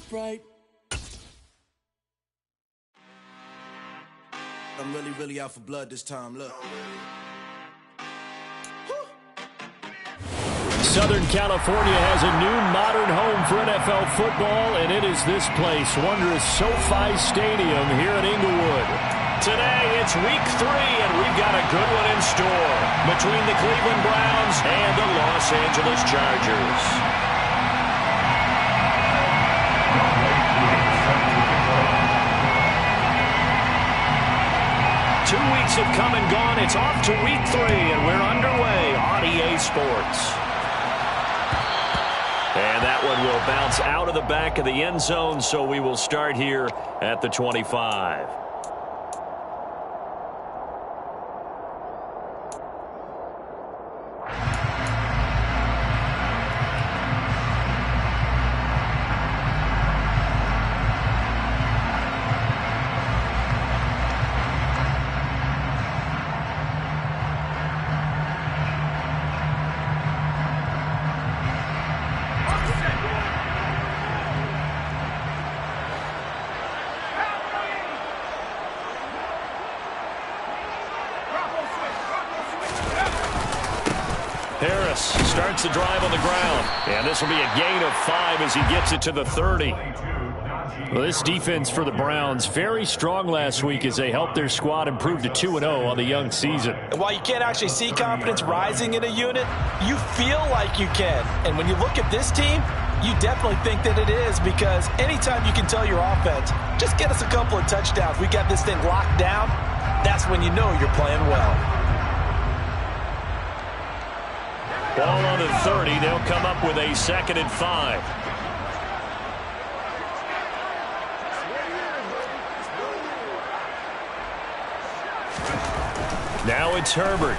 Sprite. I'm really out for blood this time. Look. Southern California has a new modern home for NFL football, and it is this place, wondrous SoFi Stadium here in Inglewood. Today, it's week 3, and we've got a good one in store between the Cleveland Browns and the Los Angeles Chargers. Two weeks have come and gone. It's off to week 3, and we're underway on EA Sports. And that one will bounce out of the back of the end zone, so we will start here at the 25. Harris starts the drive on the ground, and this will be a gain of 5 as he gets it to the 30. Well, this defense for the Browns, very strong last week as they helped their squad improve to 2-0 on the young season. And while you can't actually see confidence rising in a unit, you feel like you can. And when you look at this team, you definitely think that it is, because anytime you can tell your offense, just get us a couple of touchdowns, we got this thing locked down, that's when you know you're playing well. Ball on the 30. They'll come up with a 2nd and 5. Now it's Herbert.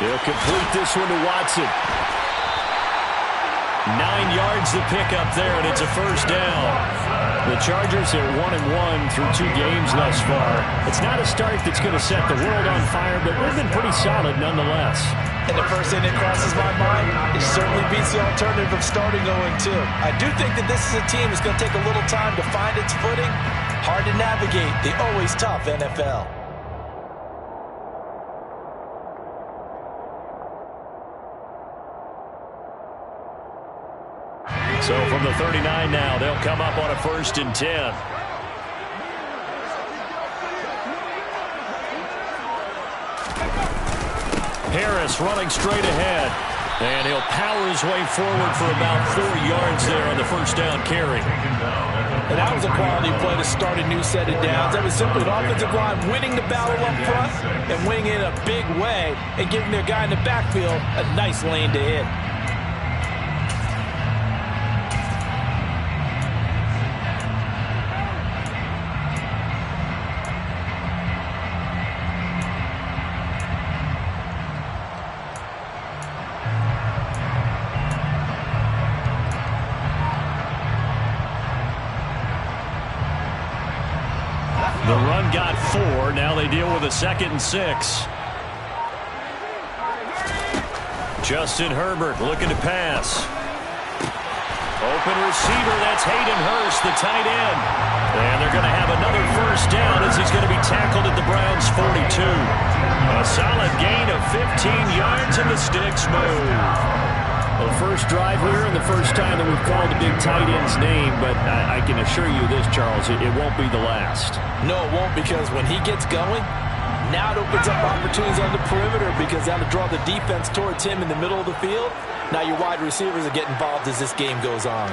He'll complete this one to Watson. 9 yards to pick up there, and it's a first down. The Chargers are 1-1 through 2 games thus far. It's not a start that's going to set the world on fire, but they've been pretty solid nonetheless. And the first thing that crosses my mind, it certainly beats the alternative of starting 0-2. I do think that this is a team that's going to take a little time to find its footing. Hard to navigate the always tough NFL. So from the 39 now, they'll come up on a 1st and 10. Harris running straight ahead, and he'll power his way forward for about 4 yards there on the first down carry. And that was a quality play to start a new set of downs. That was simply an offensive line winning the battle up front and winning it in a big way and giving their guy in the backfield a nice lane to hit. The run got 4. Now they deal with a 2nd and 6. Justin Herbert looking to pass. Open receiver, that's Hayden Hurst, the tight end. And they're going to have another first down as he's going to be tackled at the Browns' 42. A solid gain of 15 yards, and the sticks move. Well, first drive here and the first time that we've called the big tight end's name, but I can assure you this, Charles, it won't be the last. No, it won't, because when he gets going, now it opens up opportunities on the perimeter, because that'll draw the defense towards him in the middle of the field. Now your wide receivers will get involved as this game goes on.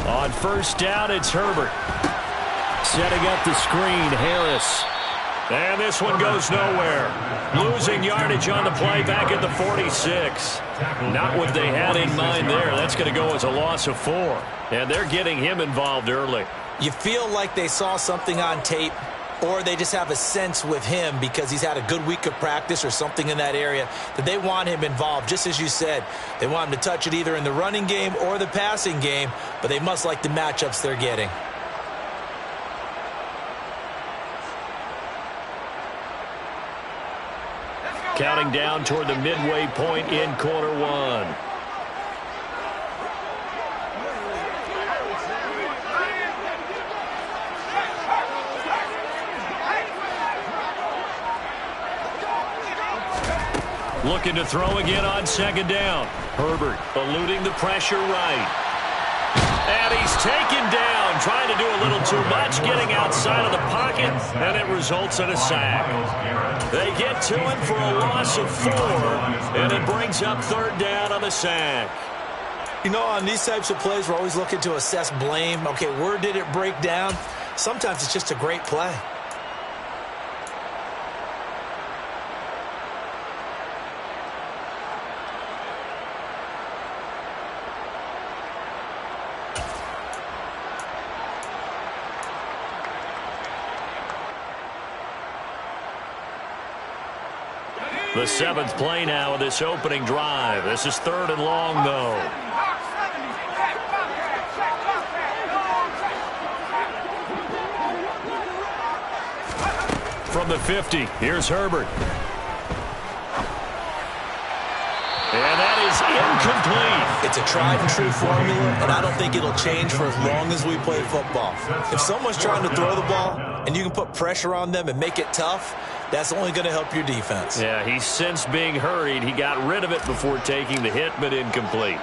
On first down, it's Herbert. Setting up the screen, Harris. And this one goes nowhere. Losing yardage on the play back at the 46. Not what they had in mind there. That's going to go as a loss of 4. And they're getting him involved early. You feel like they saw something on tape, or they just have a sense with him because he's had a good week of practice or something in that area that they want him involved. Just as you said, they want him to touch it either in the running game or the passing game, but they must like the matchups they're getting. Counting down toward the midway point in quarter 1. Looking to throw again on second down. Herbert eluding the pressure right. And he's taken down, trying to do a little too much, getting outside of the pocket, and it results in a sack. They get to him for a loss of 4, and it brings up third down on the sack. You know, on these types of plays, we're always looking to assess blame. Okay, where did it break down? Sometimes it's just a great play. The 7th play now of this opening drive. This is 3rd and long, though. From the 50, here's Herbert. And that is incomplete. It's a tried-and-true formula, and I don't think it'll change for as long as we play football. If someone's trying to throw the ball and you can put pressure on them and make it tough, that's only going to help your defense. Yeah, he's since being hurried. He got rid of it before taking the hit, but incomplete.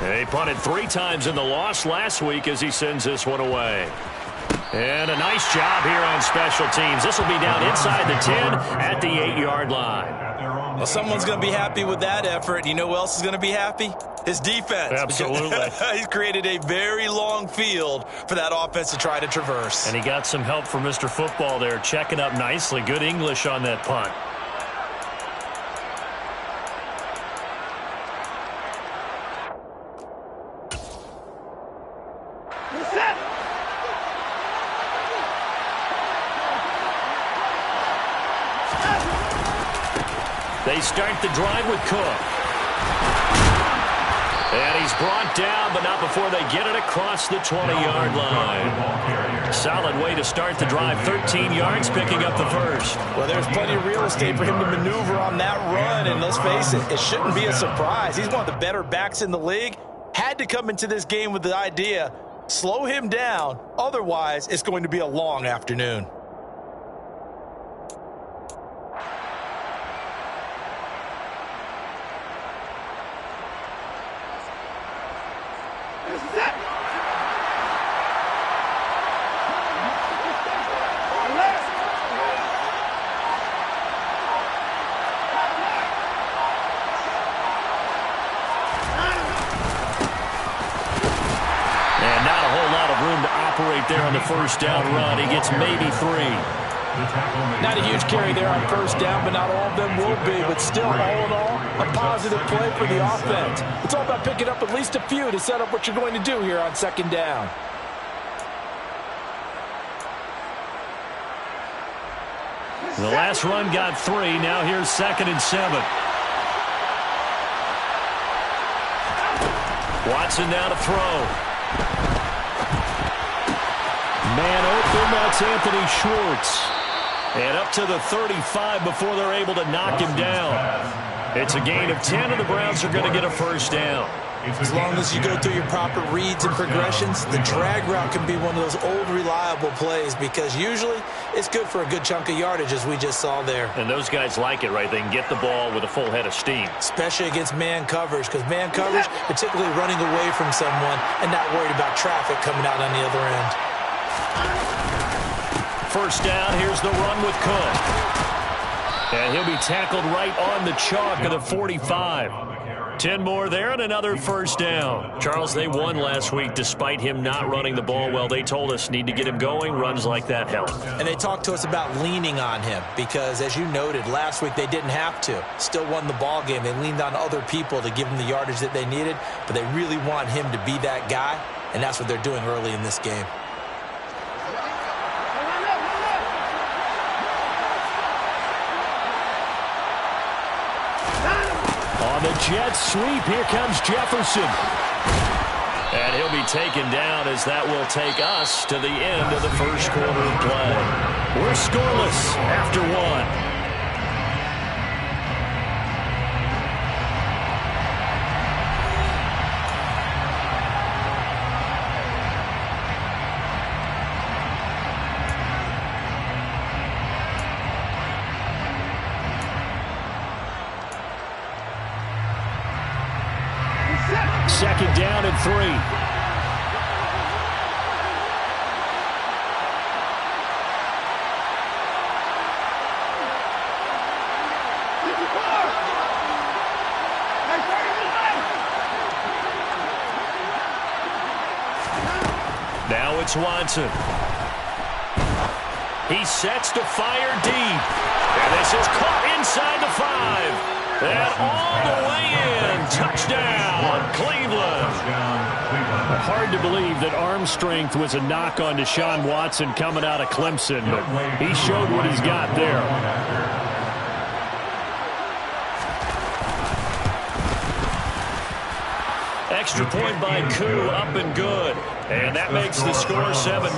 He punted 3 times in the loss last week as he sends this one away. And a nice job here on special teams. This will be down inside the 10 at the 8-yard line. Well, someone's going to be happy with that effort. You know who else is going to be happy? His defense. Absolutely. He's created a very long field for that offense to try to traverse. And he got some help from Mr. Football there, checking up nicely. Good English on that punt. They start the drive with Cook. And he's brought down, but not before they get it across the 20-yard line. Solid way to start the drive. 13 yards, picking up the first. Well, there's plenty of real estate for him to maneuver on that run. And let's face it, it shouldn't be a surprise. He's one of the better backs in the league. Had to come into this game with the idea, slow him down. Otherwise, it's going to be a long afternoon. There on the first down run. He gets maybe 3. Not a huge carry there on first down, but not all of them will be. But still, all in all, a positive play for the offense. It's all about picking up at least a few to set up what you're going to do here on second down. The last run got 3. Now here's 2nd and 7. Watson now to throw. Man open, that's Anthony Schwartz. And up to the 35 before they're able to knock him down. It's a gain of 10, and the Browns are going to get a first down. As long as you go through your proper reads and progressions, the drag route can be one of those old reliable plays because usually it's good for a good chunk of yardage, as we just saw there. And those guys like it, right? They can get the ball with a full head of steam. Especially against man coverage, because man coverage, particularly running away from someone and not worried about traffic coming out on the other end. First down, here's the run with Cook. And he'll be tackled right on the chalk of the 45. 10 more there and another first down. Charles, they won last week despite him not running the ball well. They told us need to get him going. Runs like that help. And they talked to us about leaning on him because, as you noted, last week they didn't have to. Still won the ball game. They leaned on other people to give them the yardage that they needed, but they really want him to be that guy, and that's what they're doing early in this game. The jet sweep. Here comes Jefferson. And he'll be taken down as that will take us to the end of the first quarter of play. We're scoreless after 1. 2nd down and 3. Now it's Watson. He sets to fire deep. And this is caught inside the 5. And all the way in. Touchdown, Cleveland. Hard to believe that arm strength was a knock on Deshaun Watson coming out of Clemson, but he showed what he's got there. Extra point by Koo, up and good. And that makes the score 7-0.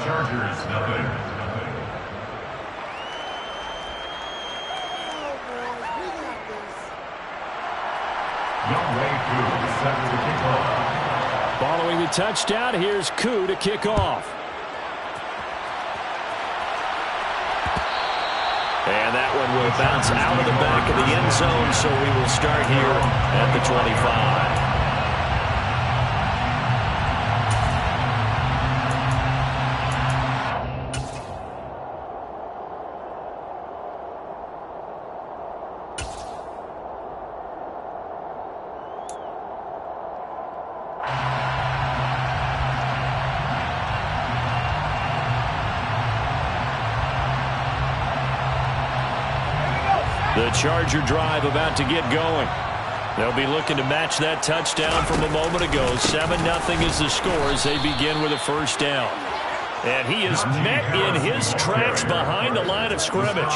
Chargers, nothing. Following the touchdown, here's Koo to kick off. And that one will bounce out of the back of the end zone, so we will start here at the 25. The Charger drive about to get going. They'll be looking to match that touchdown from a moment ago. 7-0 is the score as they begin with a first down. And he is met in his tracks behind the line of scrimmage.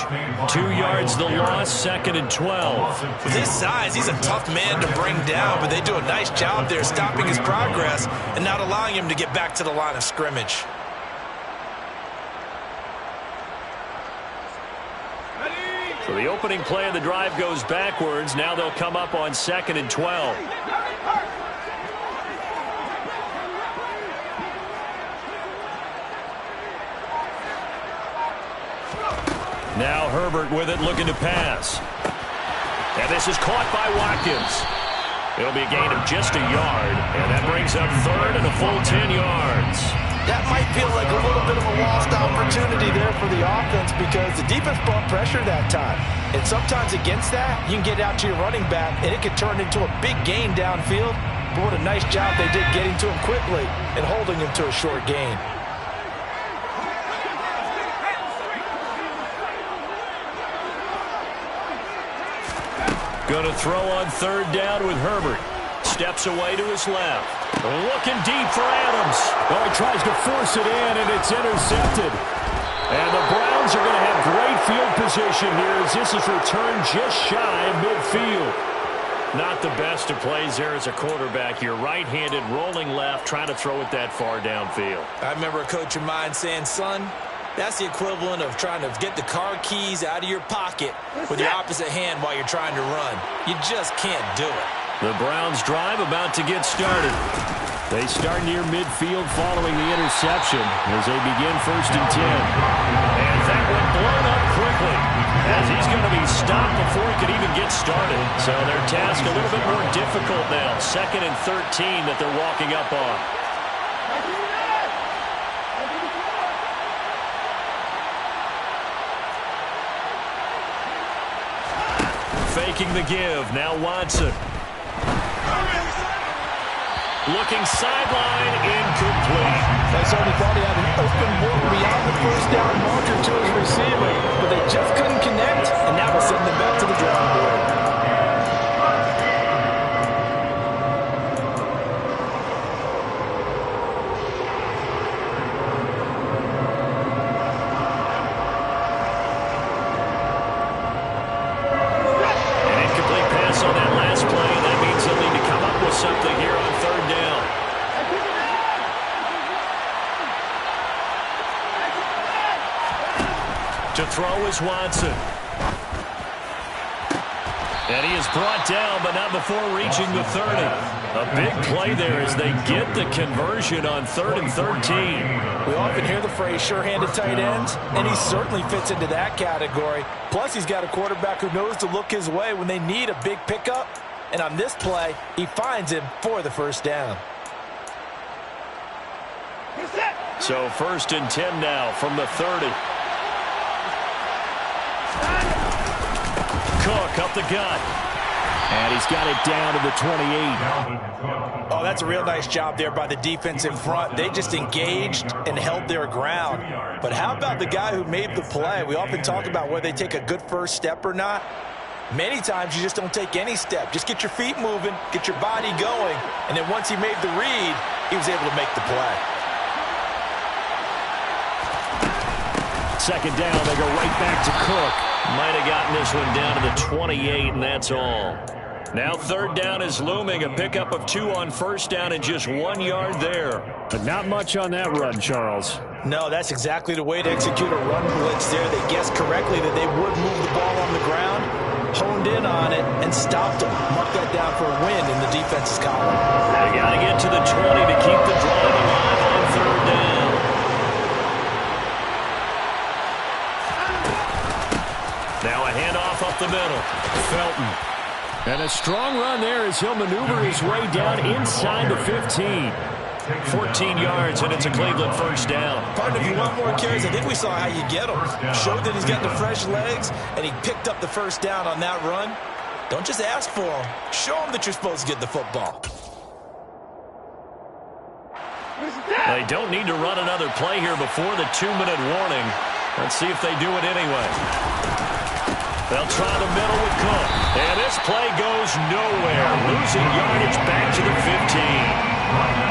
2 yards the loss, 2nd and 12. With his size, he's a tough man to bring down, but they do a nice job there stopping his progress and not allowing him to get back to the line of scrimmage. So the opening play of the drive goes backwards. Now they'll come up on 2nd and 12. Now Herbert with it, looking to pass. And this is caught by Watkins. It'll be a gain of just a yard, and that brings up 3rd and a full 10 yards. That might feel like a little bit of a lost opportunity there for the offense because the defense brought pressure that time. And sometimes against that, you can get out to your running back, and it can turn into a big gain downfield. But what a nice job they did getting to him quickly and holding him to a short gain. Going to throw on 3rd down with Herbert. Steps away to his left. Looking deep for Adams. Oh, he tries to force it in, and it's intercepted. And the Browns are going to have great field position here as this is returned just shy of midfield. Not the best of plays there as a quarterback here. Right-handed, rolling left, trying to throw it that far downfield. I remember a coach of mine saying, son, that's the equivalent of trying to get the car keys out of your pocket with your opposite hand while you're trying to run. You just can't do it. The Browns drive about to get started. They start near midfield following the interception as they begin 1st and 10. And that one blown up quickly as he's going to be stopped before he could even get started. So their task a little bit more difficult now. 2nd and 13 that they're walking up on. Faking the give. Now Watson. Looking sideline, incomplete. They certainly thought he had an open look beyond the 1st down marker to his receiver, but they just couldn't connect, and now we're sending them back to the drawing board. An incomplete pass on that last play, and that means they'll need to come up with something here on 3rd down. To throw is Watson. And he is brought down, but not before reaching the 30. A big play there as they get the conversion on 3rd and 13. We often hear the phrase sure-handed tight ends, and he certainly fits into that category. Plus, he's got a quarterback who knows to look his way when they need a big pickup. And on this play, he finds him for the first down. So 1st and 10 now from the 30. Cook up the gut. And he's got it down to the 28. Oh, that's a real nice job there by the defense in front. They just engaged and held their ground. But how about the guy who made the play? We often talk about whether they take a good first step or not. Many times you just don't take any step. Just get your feet moving, get your body going, and then once he made the read, he was able to make the play. 2nd down, they go right back to Cook. Might have gotten this one down to the 28, and that's all. Now 3rd down is looming. A pickup of 2 on 1st down and just 1 yard there. But not much on that run, Charles. No, that's exactly the way to execute a run blitz there. They guessed correctly that they would move the ball on the ground, honed in on it, and stopped them. Mark that down for a win in the defense's column. They got to get to the 20 to keep the drive alive on 3rd down. Now a handoff up the middle. Felton. And a strong run there as he'll maneuver his way down inside the 15. 14 yards, and it's a Cleveland 1st down. Partner, if you want more carries, I think we saw how you get him. Showed that he's got the fresh legs, and he picked up the 1st down on that run. Don't just ask for him. Show him that you're supposed to get the football. They don't need to run another play here before the 2-minute warning. Let's see if they do it anyway. They'll try the middle with Cook. And this play goes nowhere. Losing yardage back to the 15.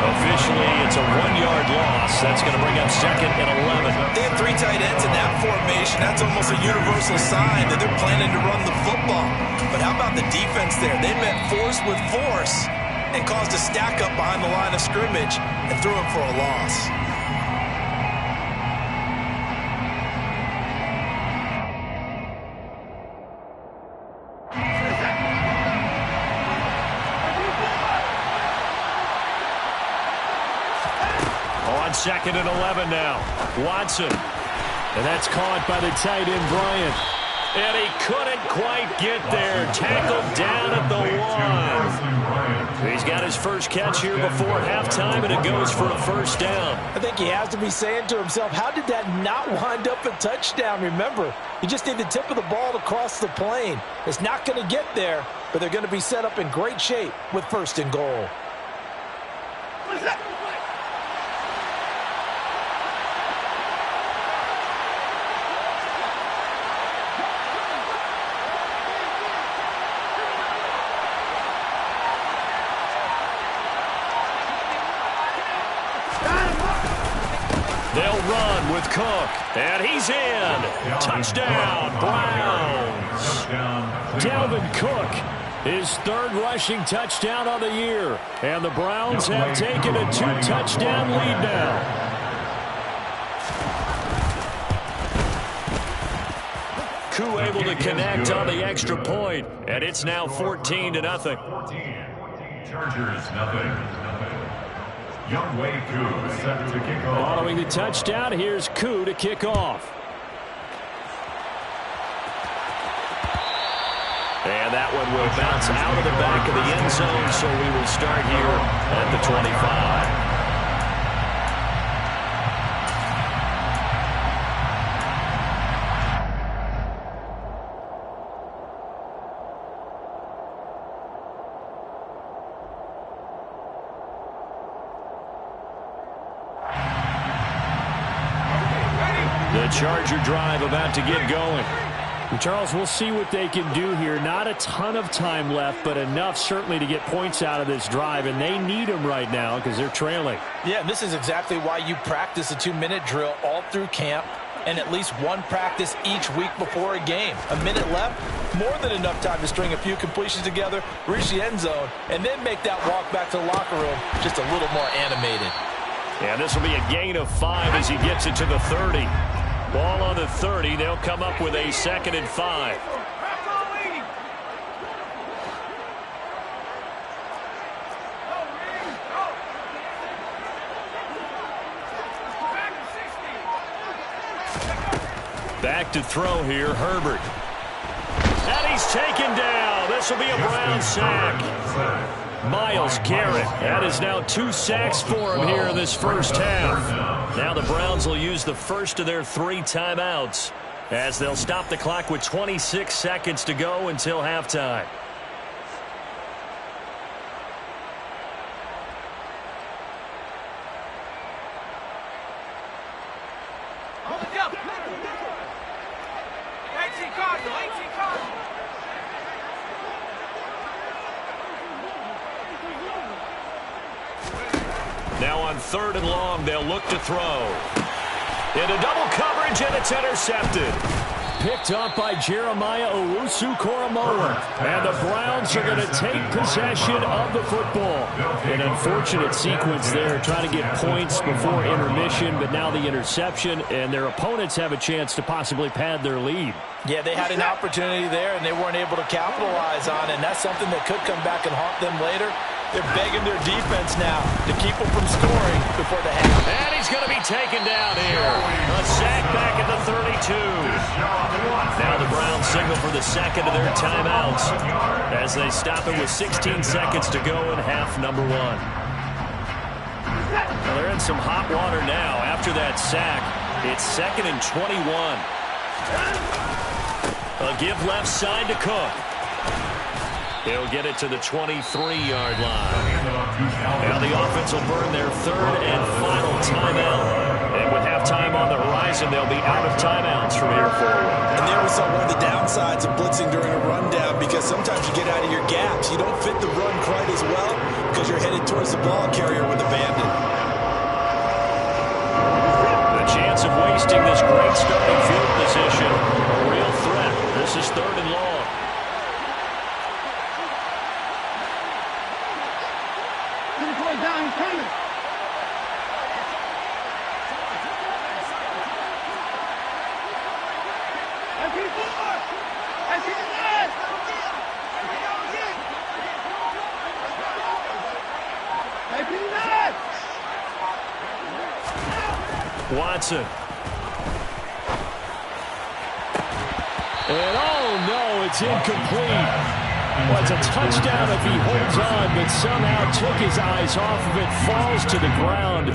Officially, it's a 1-yard loss. That's going to bring up 2nd and 11. They have 3 tight ends in that formation. That's almost a universal sign that they're planning to run the football. But how about the defense there? They met force with force and caused a stack up behind the line of scrimmage and threw him for a loss. On 2nd and 11 now. Watson. And that's caught by the tight end, Bryant. And he couldn't quite get there. Tackled down at the 1. He's got his first catch here before halftime, and it goes for a 1st down. I think he has to be saying to himself, how did that not wind up a touchdown? Remember, you just need the tip of the ball to cross the plane. It's not going to get there, but they're going to be set up in great shape with 1st and goal. They'll run with Cook, and he's in. Touchdown, Browns. Dalvin Cook, his 3rd rushing touchdown on the year. And the Browns have taken a 2-touchdown lead now. Koo able to connect on the extra point, and it's now 14-0. Chargers, nothing. Younghoe Koo set to kick off. Following the touchdown, here's Koo to kick off. And that one will bounce out of the back of the end zone, so we will start here at the 25. The Charger drive about to get going. Charles, we'll see what they can do here. Not a ton of time left, but enough certainly to get points out of this drive, and they need them right now because they're trailing. Yeah, this is exactly why you practice a 2-minute drill all through camp and at least one practice each week before a game. A minute left, more than enough time to string a few completions together, reach the end zone, and then make that walk back to the locker room just a little more animated. And this will be a gain of 5 as he gets it to the 30. Ball on the 30. They'll come up with a 2nd and 5. Back to throw here, Herbert. And he's taken down. No, this will be a Brown sack. Myles Garrett. That is now 2 sacks for him here in this first half. Now the Browns will use the first of their 3 timeouts as they'll stop the clock with 26 seconds to go until halftime. Now on 3rd and long, they'll look to throw. Into double coverage, and it's intercepted. Picked up by Jeremiah Owusu-Koramoah. And the Browns are going to take possession of the football. An unfortunate sequence there, trying to get points before intermission, but now the interception, and their opponents have a chance to possibly pad their lead. Yeah, they had an opportunity there, and they weren't able to capitalize on it, and that's something that could come back and haunt them later. They're begging their defense now to keep them from scoring before the half. And he's going to be taken down here. A sack back at the 32. Now the Browns signal for the second of their timeouts as they stop it with 16 seconds to go in half number 1. Well, they're in some hot water now after that sack. It's 2nd and 21. A give left side to Cook. He'll get it to the 23-yard line. Now the offense will burn their 3rd and final timeout. And with halftime on the horizon, they'll be out of timeouts from here forward. And there we saw one of the downsides of blitzing during a rundown, because sometimes you get out of your gaps. You don't fit the run quite as well because you're headed towards the ball carrier with a bandit. The chance of wasting this great starting field position, a real threat. This is 3rd and long. Watson. And oh no, it's incomplete. Well, it's a touchdown if he holds on, but somehow took his eyes off of it, falls to the ground,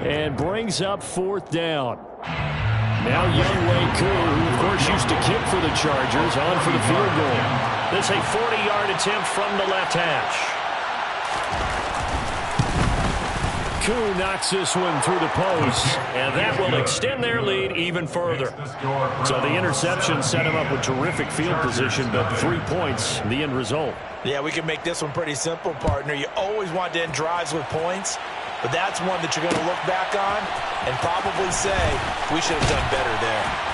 and brings up 4th down. Now Younghoe Koo, who of course used to kick for the Chargers, on for the field goal. This a 40-yard attempt from the left hash. Koo knocks this one through the post, and that will extend their lead even further. So the interception set him up with terrific field position, but 3 points, the end result. Yeah, we can make this one pretty simple, partner. You always want to end drives with points, but that's one that you're going to look back on and probably say, we should have done better there.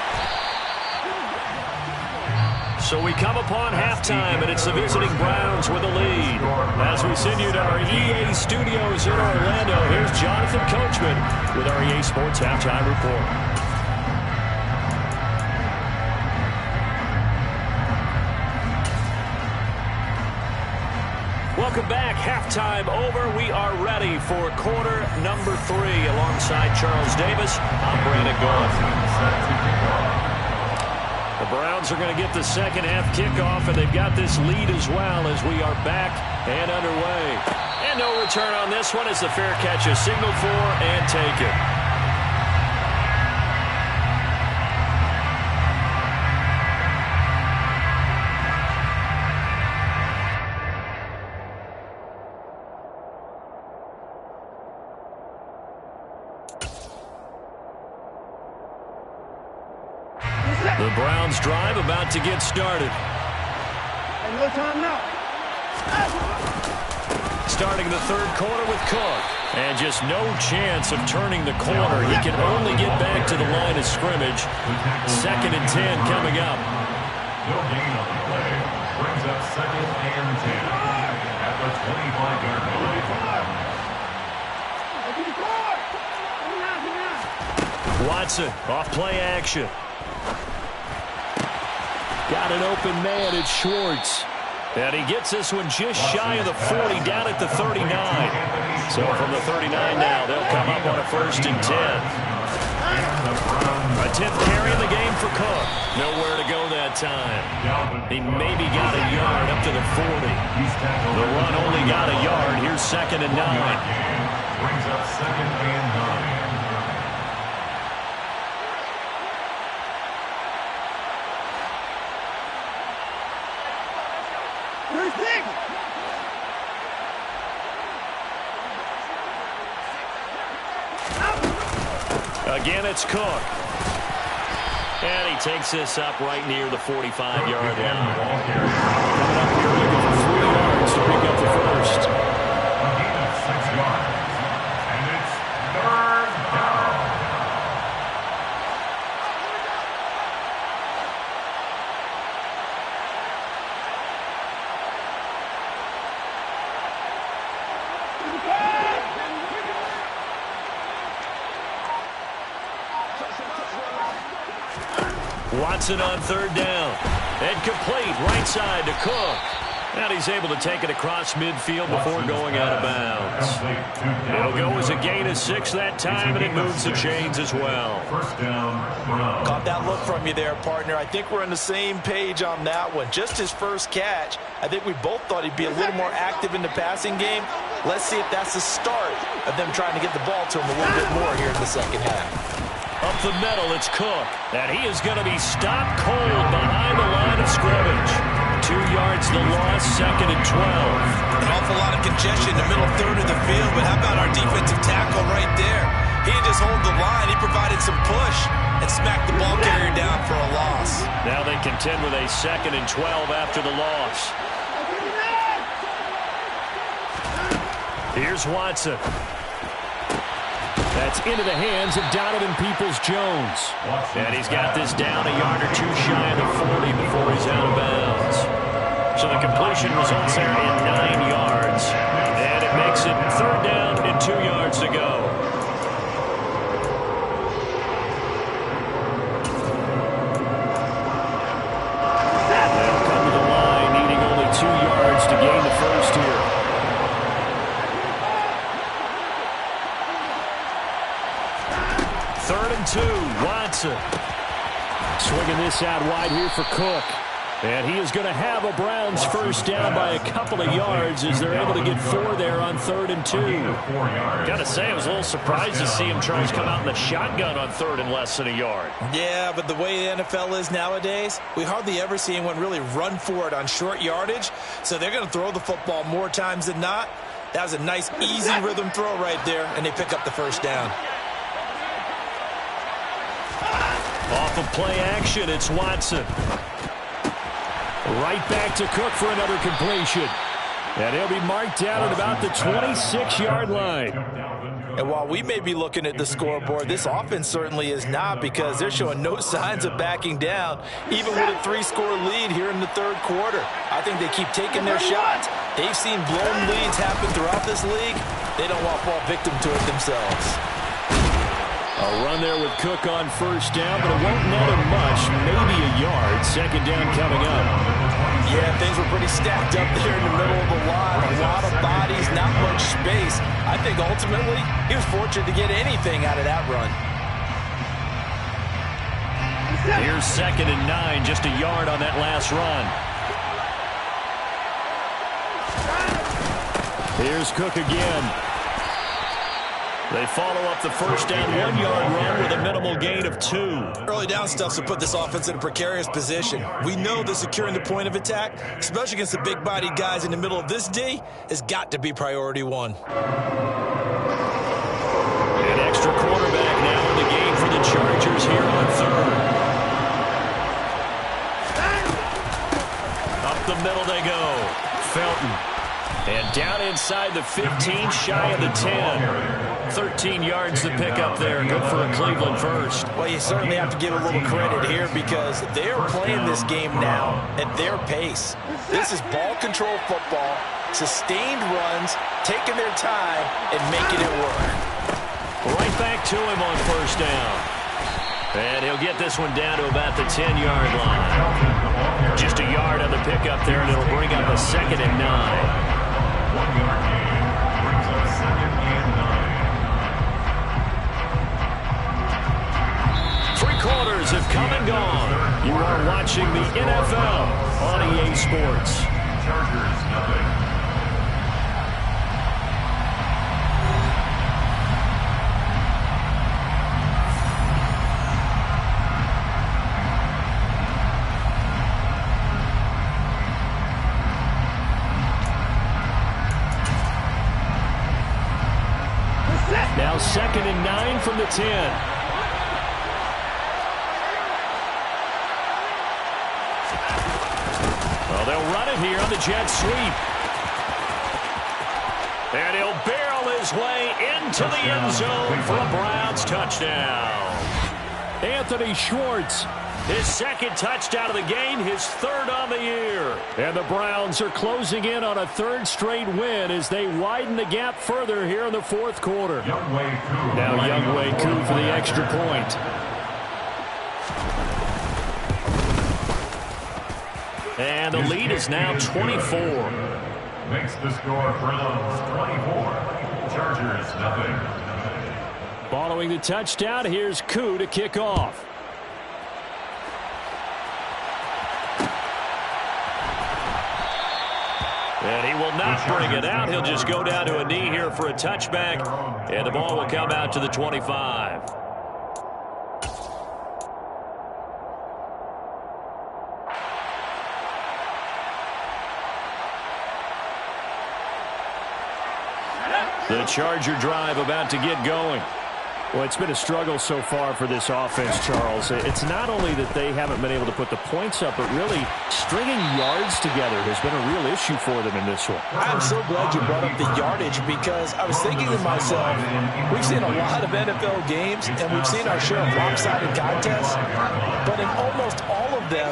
So we come upon halftime, and it's the visiting Browns with a lead. As we send you to our EA studios in Orlando, here's Jonathan Coachman with our EA Sports Halftime Report. Welcome back. Halftime over. We are ready for quarter number 3. Alongside Charles Davis, I'm Brandon Gault. The Browns are going to get the second half kickoff, and they've got this lead as well as we are back and underway. And no return on this one as the fair catch is signaled for and taken. The Browns drive about to get started. No time now. Starting the 3rd quarter with Cook. And just no chance of turning the corner. He can only get back to the line of scrimmage. 2nd and 10 coming up. No gain on the play. Brings up 2nd and 10 at the 25-yard line. Watson off play action. Got an open man, it's Schwartz. And he gets this one just shy of the 40, down at the 39. So from the 39 now, they'll come up on a 1st and 10. A 10th carry in the game for Cook. Nowhere to go that that time. He maybe got a yard up to the 40. The run only got a yard. Here's 2nd and 9. Brings up 2nd and 9. Again, it's Cook. And he takes this up right near the 45-yard line. Coming up here looking for 3 yards to pick up the first. A gain of 6 yards. And it's 3rd down. Watson on 3rd down. And complete right side to Cook. And he's able to take it across midfield before going out of bounds. It'll go as a gain of 6 that time, and it moves the chains as well. 1st down. Caught that look from you there, partner. I think we're on the same page on that one. Just his first catch, I think we both thought he'd be a little more active in the passing game. Let's see if that's the start of them trying to get the ball to him a little bit more here in the second half. Up the middle, it's Cook. And he is going to be stopped cold behind the line of scrimmage. 2 yards the loss, 2nd and 12. An awful lot of congestion in the middle third of the field, but how about our defensive tackle right there? He didn't just hold the line, he provided some push and smacked the ball carrier down for a loss. Now they contend with a 2nd and 12 after the loss. Here's Watson. That's into the hands of Donovan Peoples-Jones. And he's got this down a yard or 2 shy of the 40 before he's out of bounds. So the completion results there in 9 yards. And it makes it 3rd down and 2 yards to go. They'll come to the line, needing only 2 yards to gain the first here. 3rd and 2, Watson. Swinging this out wide here for Cook. And he is going to have a Browns first down by a couple of yards as they're able to get 4 there on 3rd and 2. Got to say, I was a little surprised to see him try to come out in the shotgun on 3rd and less than a yard. Yeah, but the way the NFL is nowadays, we hardly ever see anyone really run for it on short yardage. So they're going to throw the football more times than not. That was a nice, easy rhythm throw right there, and they pick up the first down. Off of play action, it's Watson. Right back to Cook for another completion. And he'll be marked down at about the 26-yard line. And while we may be looking at the scoreboard, this offense certainly is not, because they're showing no signs of backing down, even with a 3-score lead here in the 3rd quarter. I think they keep taking their shots. They've seen blown leads happen throughout this league. They don't want to fall victim to it themselves. A run there with Cook on first down, but it won't net him much, maybe a yard. 2nd down coming up. Yeah, things were pretty stacked up there in the middle of the line. A lot of bodies, not much space. I think ultimately he was fortunate to get anything out of that run. Here's 2nd and 9, just a yard on that last run. Here's Cook again. They follow up the first down 1-yard run with a minimal gain of 2. Early down stuff will put this offense in a precarious position. We know that securing the point of attack, especially against the big-bodied guys in the middle of this D, has got to be priority 1. An extra quarterback now in the game for the Chargers here on 3rd. Up the middle they go. Felton. And down inside the 15, shy of the 10. 13 yards to pick up there. Good for a Cleveland first. Well, you certainly have to give a little credit here, because they're playing this game now at their pace. This is ball control football, sustained runs, taking their time, and making it work. Right back to him on first down. And he'll get this one down to about the 10-yard line. Just a yard on the pickup there, and it'll bring up a 2nd and 9. 1-yard gain brings up 2nd and 9. 3 quarters have come and gone. You are watching watching the NFL on EA Sports. Chargers, nothing. Now 2nd and 9 from the 10. Well, they'll run it here on the jet sweep. And he'll barrel his way into the end zone for a Browns touchdown. Anthony Schwartz, his 2nd touchdown of the game, his 3rd on the year. And the Browns are closing in on a 3rd straight win as they widen the gap further here in the 4th quarter. Now Younghoe Koo for the extra point. And the lead is now 24. Makes the score Browns 24. Chargers, nothing. Following the touchdown, here's Koo to kick off. And he will not bring it out. He'll just go down to a knee here for a touchback. And the ball will come out to the 25. The Charger drive about to get going. Well, it's been a struggle so far for this offense, Charles. It's not only that they haven't been able to put the points up, but really stringing yards together has been a real issue for them in this one. I'm so glad you brought up the yardage because I was thinking to myself, we've seen a lot of NFL games and we've seen our share of lopsided contests, but in almost all of them,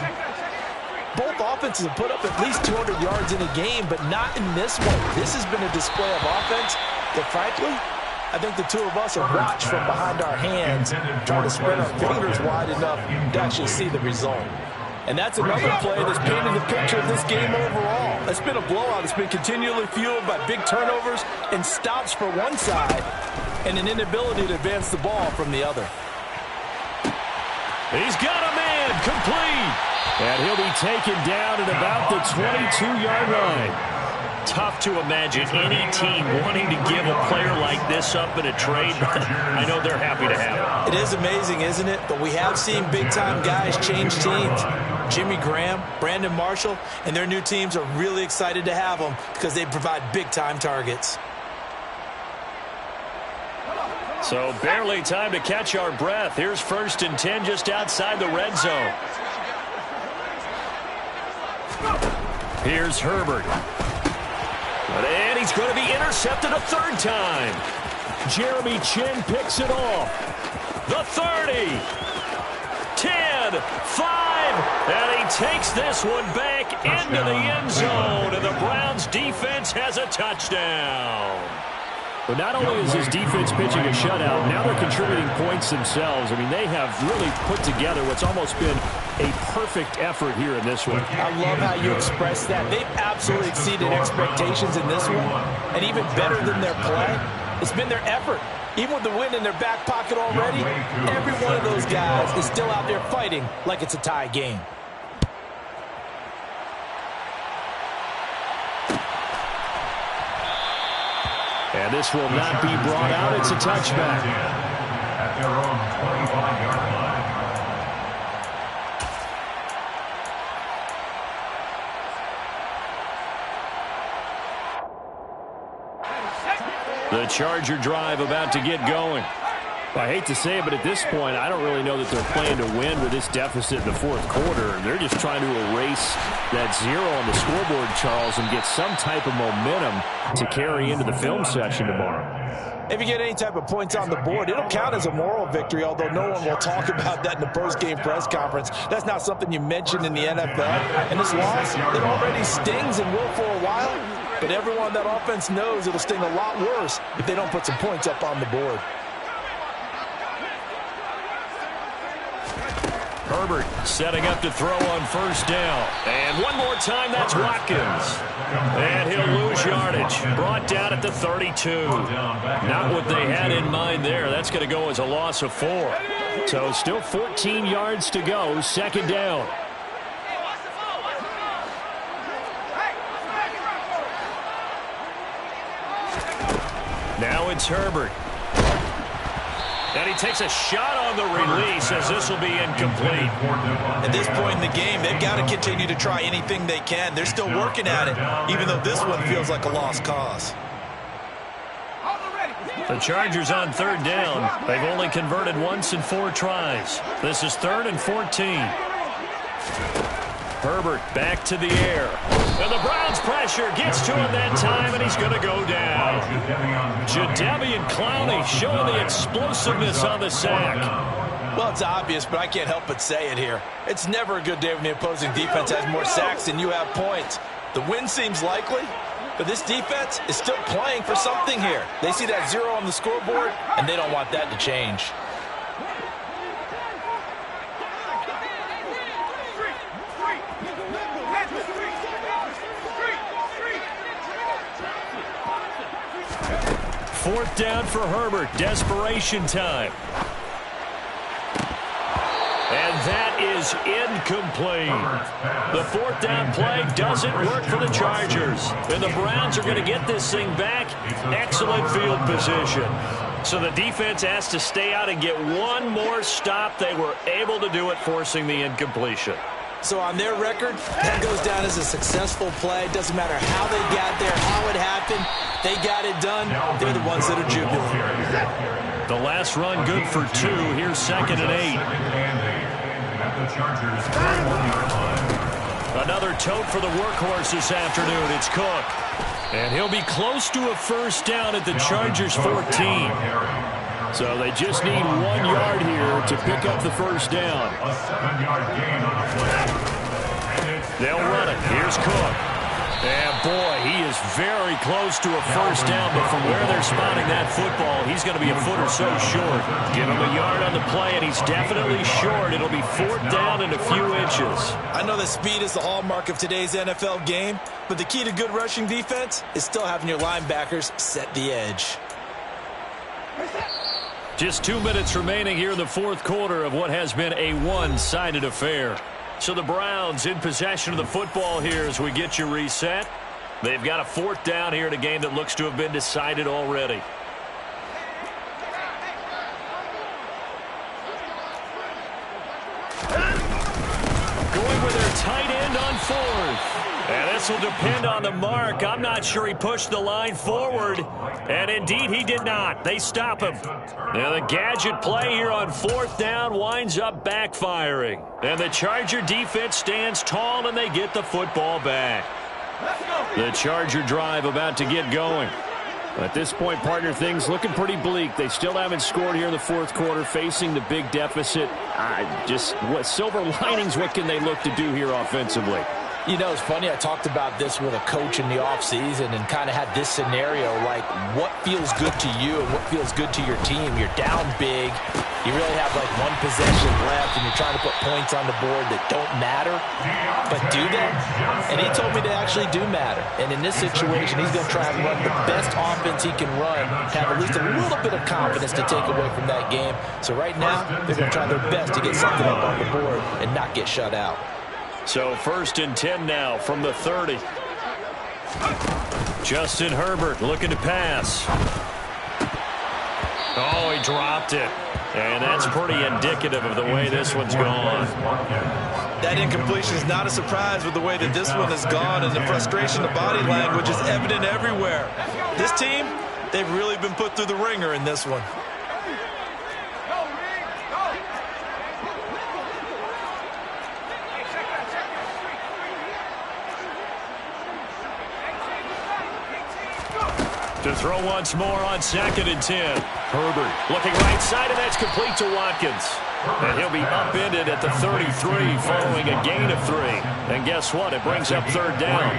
both offenses have put up at least 200 yards in a game, but not in this one. This has been a display of offense that, frankly, I think the two of us have watched from behind our hands, trying to spread our fingers wide enough to actually see the result. And that's another play that's painted the picture of this game overall. It's been a blowout. It's been continually fueled by big turnovers and stops for one side and an inability to advance the ball from the other. He's got a man complete. And he'll be taken down at about the 22-yard line. Tough to imagine any team wanting to give a player like this up in a trade, but I know they're happy to have it. It is amazing, isn't it? But we have seen big-time guys change teams. Jimmy Graham, Brandon Marshall, and their new teams are really excited to have them because they provide big-time targets. So barely time to catch our breath. Here's 1st and 10 just outside the red zone. Here's Herbert. And he's going to be intercepted a 3rd time. Jeremy Chinn picks it off. The 30. 10. 5. And he takes this one back into the end zone. And the Browns defense has a touchdown. But not only is his defense pitching a shutout, now they're contributing points themselves. I mean, they have really put together what's almost been a perfect effort here in this one. I love how you express that. They've absolutely exceeded expectations in this one. And even better than their play, it's been their effort. Even with the win in their back pocket already, every one of those guys is still out there fighting like it's a tie game. And this will not be brought out. It's a touchback. At their own 25-yard line. The Charger drive about to get going. Well, I hate to say it, but at this point, I don't really know that they're playing to win with this deficit in the 4th quarter. They're just trying to erase that 0 on the scoreboard, Charles, and get some type of momentum to carry into the film session tomorrow. If you get any type of points on the board, it'll count as a moral victory, although no one will talk about that in the post-game press conference. That's not something you mention in the NFL. And this loss, it already stings and will for a while, but everyone on that offense knows it'll sting a lot worse if they don't put some points up on the board. Herbert setting up to throw on 1st down. And one more time, that's Watkins. And he'll lose yardage. Brought down at the 32. Not what they had in mind there. That's going to go as a loss of 4. So still 14 yards to go. 2nd down. Now it's Herbert. And he takes a shot on the release as this will be incomplete. At this point in the game, they've got to continue to try anything they can. They're still working at it, even though this one feels like a lost cause. The Chargers on third down. They've only converted once in 4 tries. This is 3rd and 14. Herbert back to the air. And the Browns pressure gets to him that time, and he's going to go down. Jadeveon Clowney showing the explosiveness on the sack. Well, it's obvious, but I can't help but say it here. It's never a good day when the opposing defense has more sacks than you have points. The win seems likely, but this defense is still playing for something here. They see that 0 on the scoreboard, and they don't want that to change. Fourth down for Herbert. Desperation time. And that is incomplete. The 4th down play doesn't work for the Chargers. And the Browns are going to get this thing back. Excellent field position. So the defense has to stay out and get one more stop. They were able to do it, forcing the incompletion. So on their record, that goes down as a successful play. Doesn't matter how they got there, how it happened. They got it done. They're the ones that are jubilant. The last run good for 2. Here's 2nd and 8. Another tote for the workhorse this afternoon. It's Cook. And he'll be close to a first down at the Chargers 14. So they just need 1 yard here to pick up the first down. A 7-yard gain on the play. They'll run it. Here's Cook. And, boy, he is very close to a first down, but from where they're spotting that football, he's going to be a foot or so short. Give him a yard on the play, and he's definitely short. It'll be 4th down and a few inches. I know that speed is the hallmark of today's NFL game, but the key to good rushing defense is still having your linebackers set the edge. Just 2 minutes remaining here in the 4th quarter of what has been a one-sided affair. So the Browns in possession of the football here as we get you reset. They've got a 4th down here in a game that looks to have been decided already. Going with their tight end on 4th. And this will depend on the mark. I'm not sure he pushed the line forward. And indeed, he did not. They stop him. Now the gadget play here on 4th down winds up backfiring. And the Charger defense stands tall, and they get the football back. The Charger drive about to get going. At this point, partner, things looking pretty bleak. They still haven't scored here in the 4th quarter, facing the big deficit. Just what silver linings, what can they look to do here offensively? You know, it's funny, I talked about this with a coach in the offseason and kind of had this scenario, like what feels good to you and what feels good to your team. You're down big. You really have like 1 possession left, and you're trying to put points on the board that don't matter. But do they? And he told me they actually do matter. And in this situation, he's going to try and run the best offense he can run, have at least a little bit of confidence to take away from that game. So right now, they're going to try their best to get something up on the board and not get shut out. So 1st and 10 now from the 30. Justin Herbert looking to pass. Oh, he dropped it. And that's pretty indicative of the way this one's gone. That incompletion is not a surprise with the way that this one has gone, and the frustration, the body language is evident everywhere. This team, they've really been put through the ringer in this one. To throw once more on 2nd and 10. Herbert looking right side, and that's complete to Watkins. And he'll be upended at the 33 following a gain of 3. And guess what? It brings up 3rd down.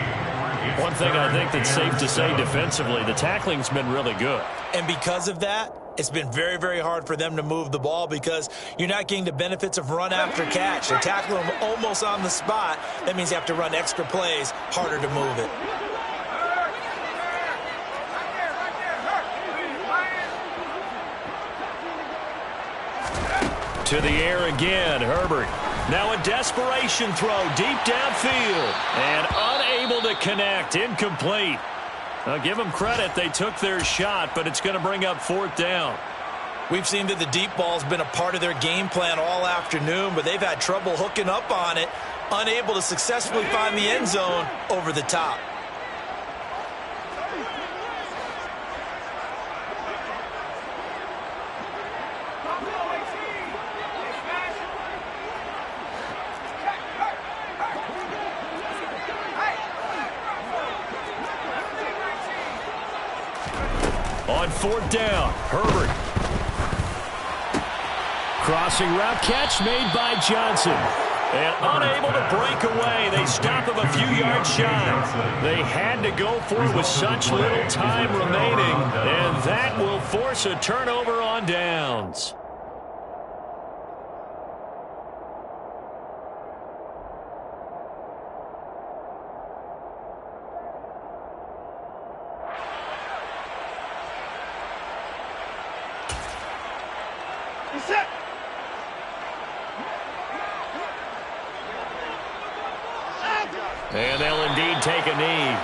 One thing I think that's safe to say defensively, the tackling's been really good. And because of that, it's been very, very hard for them to move the ball because you're not getting the benefits of run after catch. They're tackling them almost on the spot. That means you have to run extra plays, harder to move it. To the air again, Herbert. Now a desperation throw deep downfield. And unable to connect, incomplete. I'll give them credit. They took their shot, but it's going to bring up 4th down. We've seen that the deep ball's been a part of their game plan all afternoon, but they've had trouble hooking up on it, unable to successfully find the end zone over the top. On 4th down, Herbert. Crossing route catch made by Johnson. And unable to break away. They stop him a few yards shy. They had to go for it with such little time remaining, and that will force a turnover on downs. And they'll indeed take a knee.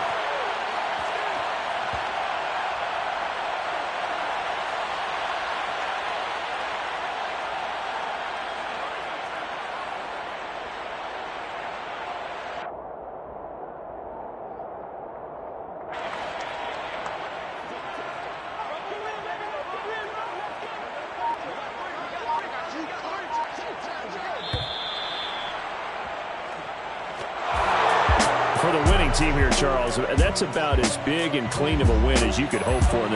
For the winning team here, Charles, that's about as big and clean of a win as you could hope for in the